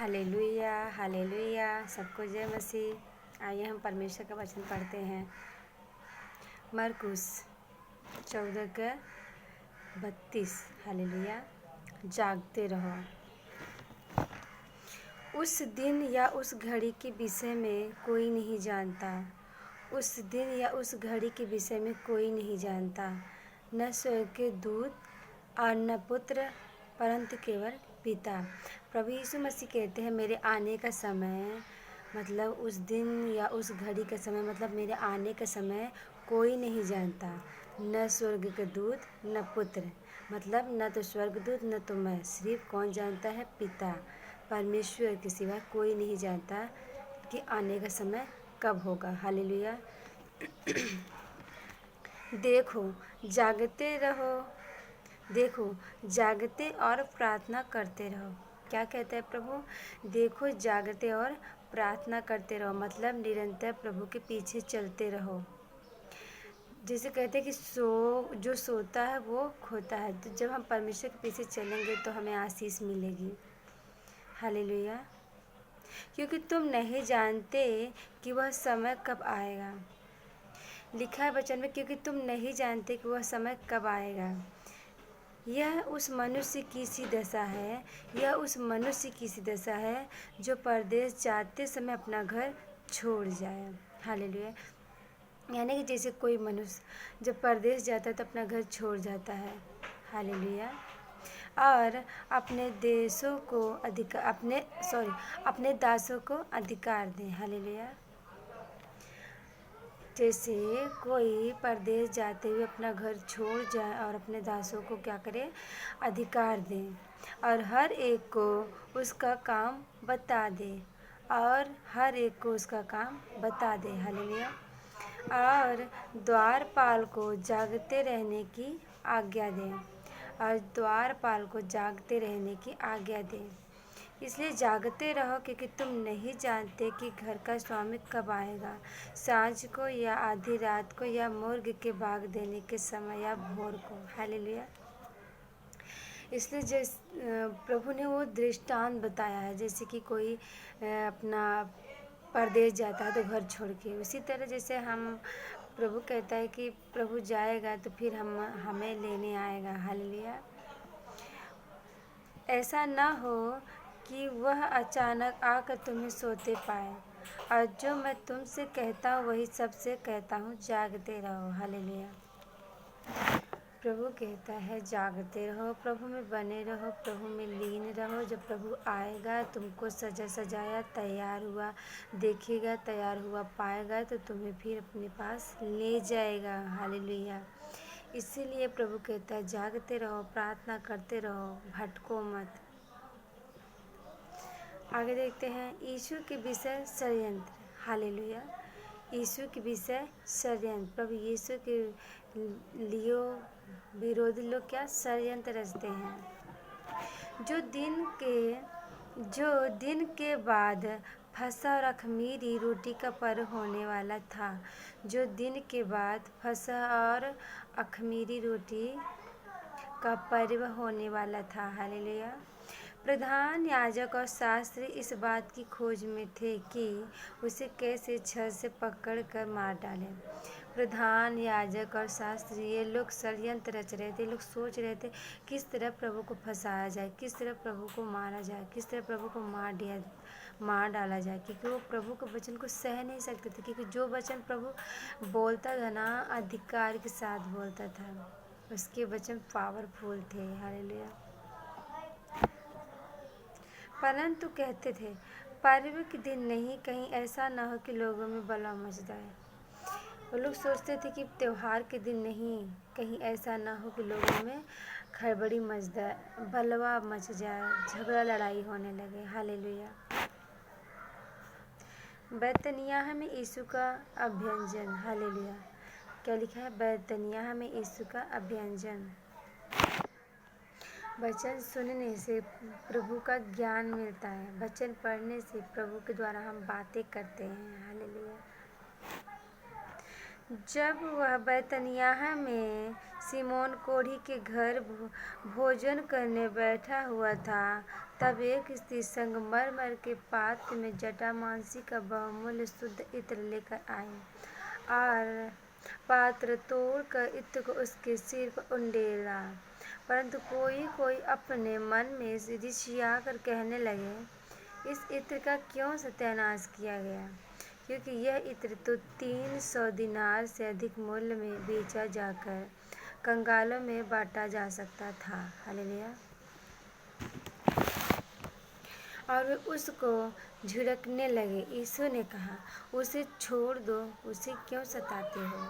Hallelujah hallelujah. सबको जय मसीह। आइए हम परमेश्वर का वचन पढ़ते हैं। मरकुस 14:32। हालेलुया। जागते रहो। उस दिन या उस घड़ी के विषय में कोई नहीं जानता। उस दिन या उस घड़ी के विषय में कोई नहीं जानता, न स्वर्ग के दूत और न पुत्र, परंतु केवल पिता। प्रभु यीशु मसीह कहते हैं मेरे आने का समय, मतलब उस दिन या उस घड़ी का समय, मतलब मेरे आने का समय कोई नहीं जानता, न स्वर्ग के दूत न पुत्र, मतलब न तो स्वर्गदूत न तो मैं, सिर्फ कौन जानता है? पिता, परमेश्वर के सिवा कोई नहीं जानता कि आने का समय कब होगा। हालेलुया। देखो जागते रहो, देखो जागते और प्रार्थना करते रहो। क्या कहता है प्रभु? देखो जागते और प्रार्थना करते रहो, मतलब निरंतर प्रभु के पीछे चलते रहो। जैसे कहते हैं कि जो सोता है वो खोता है। तो जब हम परमेश्वर के पीछे चलेंगे तो हमें आशीष मिलेगी। हालेलुया। क्योंकि तुम नहीं जानते कि वह समय कब आएगा। लिखा है वचन में, क्योंकि तुम नहीं जानते कि वह समय कब आएगा। यह उस मनुष्य की सी दशा है, यह उस मनुष्य की सी दशा है जो परदेश जाते समय अपना घर छोड़ जाए। हालेलुया। यानी कि जैसे कोई मनुष्य जब परदेश जाता है तो अपना घर छोड़ जाता है। हालेलुया। और अपने देशों को अपने दासों को अधिकार दें। हालेलुया। जैसे कोई परदेश जाते हुए अपना घर छोड़ जाए और अपने दासों को क्या करे? अधिकार दें, और हर एक को उसका काम बता दे, और हर एक को उसका काम बता दे। हालेलुया। और द्वारपाल को जागते रहने की आज्ञा दें, और द्वारपाल को जागते रहने की आज्ञा दें। इसलिए जागते रहो, क्योंकि तुम नहीं जानते कि घर का स्वामी कब आएगा, सांझ को या आधी रात को, या मुर्ग के भाग देने के समय, या भोर को। हालेलुया। इसलिए प्रभु ने वो दृष्टांत बताया है, जैसे कि कोई अपना परदेश जाता है तो घर छोड़ के, उसी तरह जैसे हम प्रभु कहता है कि प्रभु जाएगा तो फिर हमें लेने आएगा। हालेलुया। ऐसा न हो कि वह अचानक आकर तुम्हें सोते पाए। और जो मैं तुमसे कहता हूँ वही सबसे कहता हूँ, जागते रहो। हालेलुया। प्रभु कहता है जागते रहो, प्रभु में बने रहो, प्रभु में लीन रहो। जब प्रभु आएगा, तुमको सजा सजाया तैयार हुआ देखेगा, तैयार हुआ पाएगा, तो तुम्हें फिर अपने पास ले जाएगा। हालेलुया। इसीलिए प्रभु कहता है जागते रहो, प्रार्थना करते रहो, भटको मत। आगे देखते हैं यीशु के विषय षड्यंत्र। हालेलुया। यीशु के विषय षड्यंत्र। प्रभु यीशु के लिए विरोधी लोग क्या षड्यंत्र रचते हैं। जो दिन के बाद फसह और अख़मीरी रोटी का पर्व होने वाला था, जो दिन के बाद फसह और अख़मीरी रोटी का पर्व होने वाला था। हालेलुया। प्रधान याजक और शास्त्री इस बात की खोज में थे कि उसे कैसे छल से पकड़ कर मार डालें। प्रधान याजक और शास्त्री ये लोग षड्यंत्र रच रहे थे। लोग सोच रहे थे किस तरह प्रभु को फंसाया जाए, किस तरह प्रभु को मारा जाए, किस तरह प्रभु को मार डाला जाए, क्योंकि वो प्रभु के वचन को सह नहीं सकते थे। क्योंकि जो वचन प्रभु बोलता था ना, अधिकार के साथ बोलता था, उसके वचन पावरफुल थे। हालेलुया। परंतु कहते थे पर्व के दिन नहीं, कहीं ऐसा न हो कि लोगों में बलवा मच जाए। वो लोग सोचते थे कि त्योहार के दिन नहीं, कहीं ऐसा ना हो कि लोगों में खड़बड़ी मच जाए, बलवा मच जाए, झगड़ा लड़ाई होने लगे। हालेलुया। बैतनिय्याह में यीशु का अभ्यंजन। हालेलुया। क्या लिखा है? बैतनिय्याह में यीशु का अभ्यंजन। वचन सुनने से प्रभु का ज्ञान मिलता है, वचन पढ़ने से प्रभु के द्वारा हम बातें करते हैं। हालेलुया। जब वह बैतनिय्याह में सिमोन कोढ़ी के घर भोजन करने बैठा हुआ था, तब एक स्त्री संगमरमर के पात्र में जटामांसी का बहुमूल्य शुद्ध इत्र लेकर आई और पात्र तोड़कर इत्र को उसके सिर पर उंडेला। परंतु कोई कोई अपने मन में रिसियाकर कहने लगे, इस इत्र का क्यों सत्यानाश किया गया, क्योंकि यह इत्र तो 300 दिनार से अधिक मूल्य में बेचा जाकर कंगालों में बांटा जा सकता था। हालेलुया। और वे उसको झिड़कने लगे। यीशु ने कहा, उसे छोड़ दो, उसे क्यों सताते हो।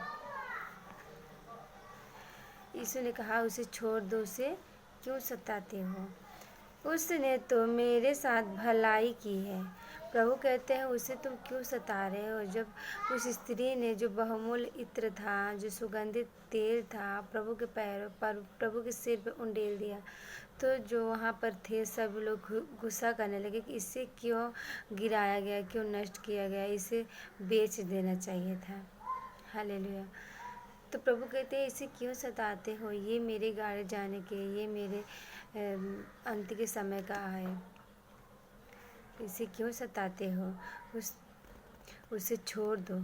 यीशु ने कहा, उसे छोड़ दो, उसे क्यों सताते हो, उसने तो मेरे साथ भलाई की है। प्रभु कहते हैं, उसे तुम क्यों सता रहे हो। जब उस स्त्री ने जो बहुमूल्य इत्र था, जो सुगंधित तेल था, प्रभु के पैरों पर, प्रभु के सिर पर उंडेल दिया, तो जो वहाँ पर थे सब लोग गुस्सा करने लगे कि इसे क्यों गिराया गया, क्यों नष्ट किया गया, इसे बेच देना चाहिए था। हालेलुया। तो प्रभु कहते हैं, इसे क्यों सताते हो, ये मेरे गाड़े जाने के, ये मेरे अंत के समय का है, इसे क्यों सताते हो, उसे छोड़ दो,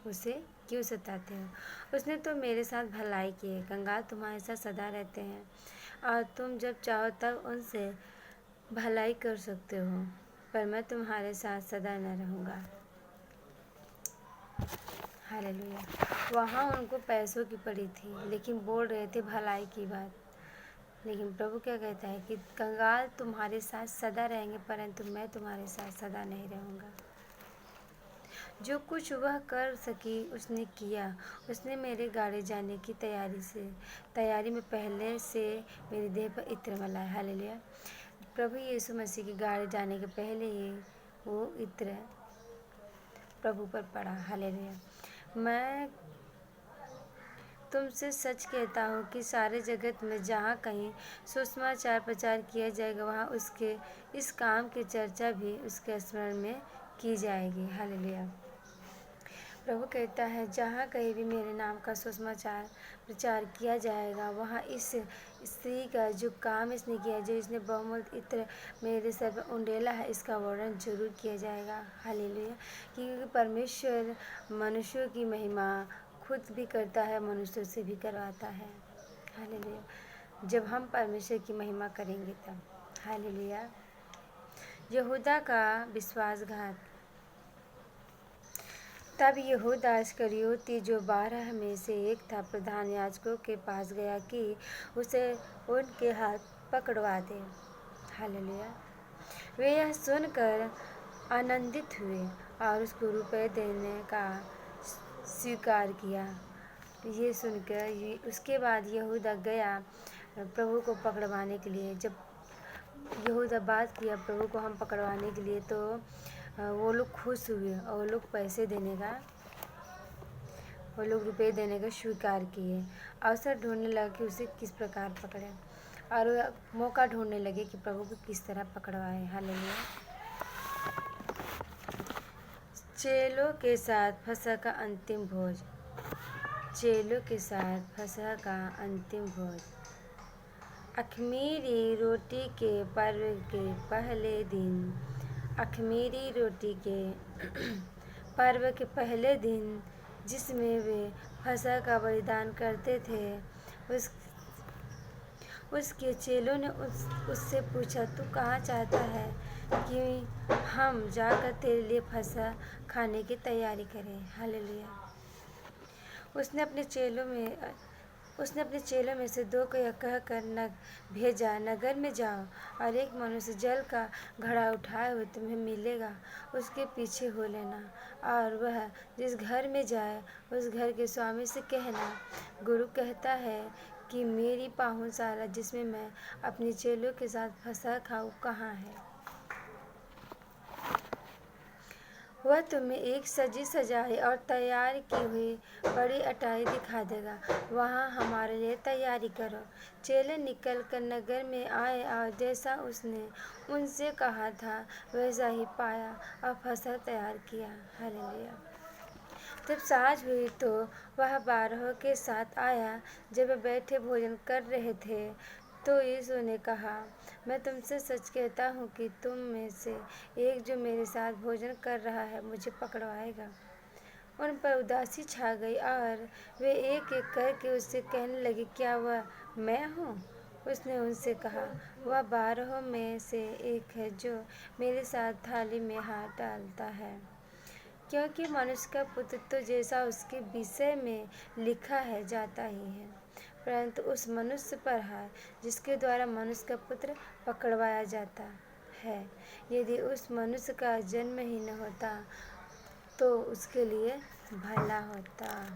उसे क्यों सताते हो। उसने तो मेरे साथ भलाई की है। कंगाल तुम्हारे साथ सदा रहते हैं और तुम जब चाहो तब उनसे भलाई कर सकते हो, पर मैं तुम्हारे साथ सदा न रहूँगा। हालेलुया। वहाँ उनको पैसों की पड़ी थी, लेकिन बोल रहे थे भलाई की बात। लेकिन प्रभु क्या कहता है कि कंगाल तुम्हारे साथ सदा रहेंगे, परंतु मैं तुम्हारे साथ सदा नहीं रहूँगा। जो कुछ वह कर सकी उसने किया। उसने मेरे गाड़े जाने की तैयारी में पहले से मेरे देह पर इत्र मलाया। हालेलुया। प्रभु यीशु मसीह के गाड़े जाने के पहले ही वो इत्र प्रभु पर पड़ा। हालेलुया। मैं तुमसे सच कहता हूँ कि सारे जगत में जहाँ कहीं सुसमाचार प्रचार किया जाएगा, वहाँ उसके इस काम की चर्चा भी उसके स्मरण में की जाएगी। हालेलुया। प्रभु कहता है, जहाँ कहीं भी मेरे नाम का सुसमाचार प्रचार किया जाएगा, वहाँ इस स्त्री का जो काम इसने किया, जो इसने बहुमूल्य इत्र मेरे सर पर उंडेला है, इसका वर्णन जरूर किया जाएगा। हालेलुया। क्योंकि परमेश्वर मनुष्यों की महिमा खुद भी करता है, मनुष्यों से भी करवाता है। हालेलुया। जब हम परमेश्वर की महिमा करेंगे तब। हालेलुया। यहूदा का विश्वासघात। तब यहूदा इस्करियोती, जो 12 में से एक था, प्रधान याजकों के पास गया कि उसे उनके हाथ पकड़वा दे। हालेलुया। वे यह सुनकर आनंदित हुए और उसको रुपए देने का स्वीकार किया। ये सुनकर उसके बाद यहूदा गया प्रभु को पकड़वाने के लिए। जब यहूदा बात किया प्रभु को हम पकड़वाने के लिए, तो वो लोग खुश हुए और वो लोग रुपए देने का स्वीकार किए। अवसर ढूंढने लगा कि उसे किस प्रकार पकड़े, और मौका ढूंढने लगे कि प्रभु को किस तरह पकड़वाए। हालेलुया। चेलों के साथ फसह का अंतिम भोज। चेलों के साथ फसह का अंतिम भोज। अख़मीरी रोटी के पर्व के पहले दिन, अख़मीरी रोटी के पर्व के पहले दिन, जिसमें वे फसह का बलिदान करते थे, उसके चेलों ने उससे पूछा, तू कहाँ चाहता है कि हम जाकर तेरे लिए फसह खाने की तैयारी करें। हालेलुया। उसने अपने चेलों में से 2 को यह कहकर भेजा, नगर में जाओ और एक मनुष्य जल का घड़ा उठाए हुए तुम्हें मिलेगा, उसके पीछे हो लेना, और वह जिस घर में जाए उस घर के स्वामी से कहना, गुरु कहता है कि मेरी पाहुनशाला जिसमें मैं अपने चेलों के साथ फसह खाऊं कहाँ है। वह तुम्हें एक सजी सजाई और तैयार की हुई बड़ी अटारी दिखा देगा, वहाँ हमारे लिए तैयारी करो। चेले निकल कर नगर में आए और जैसा उसने उनसे कहा था वैसा ही पाया और फसह तैयार किया। हालेलुया। जब साँझ हुई तो वह 12 के साथ आया। जब वे बैठे भोजन कर रहे थे तो यीशु ने कहा, मैं तुमसे सच कहता हूँ कि तुम में से एक जो मेरे साथ भोजन कर रहा है मुझे पकड़वाएगा। उन पर उदासी छा गई और वे एक एक करके उससे कहने लगे, क्या वह मैं हूँ? उसने उनसे कहा, वह 12 में से एक है जो मेरे साथ थाली में हाथ डालता है। क्योंकि मनुष्य का पुत्र तो जैसा उसके विषय में लिखा है जाता ही है, परंतु उस मनुष्य पर हाय जिसके द्वारा मनुष्य का पुत्र पकड़वाया जाता है। यदि उस मनुष्य का जन्म ही न होता तो उसके लिए भला होता।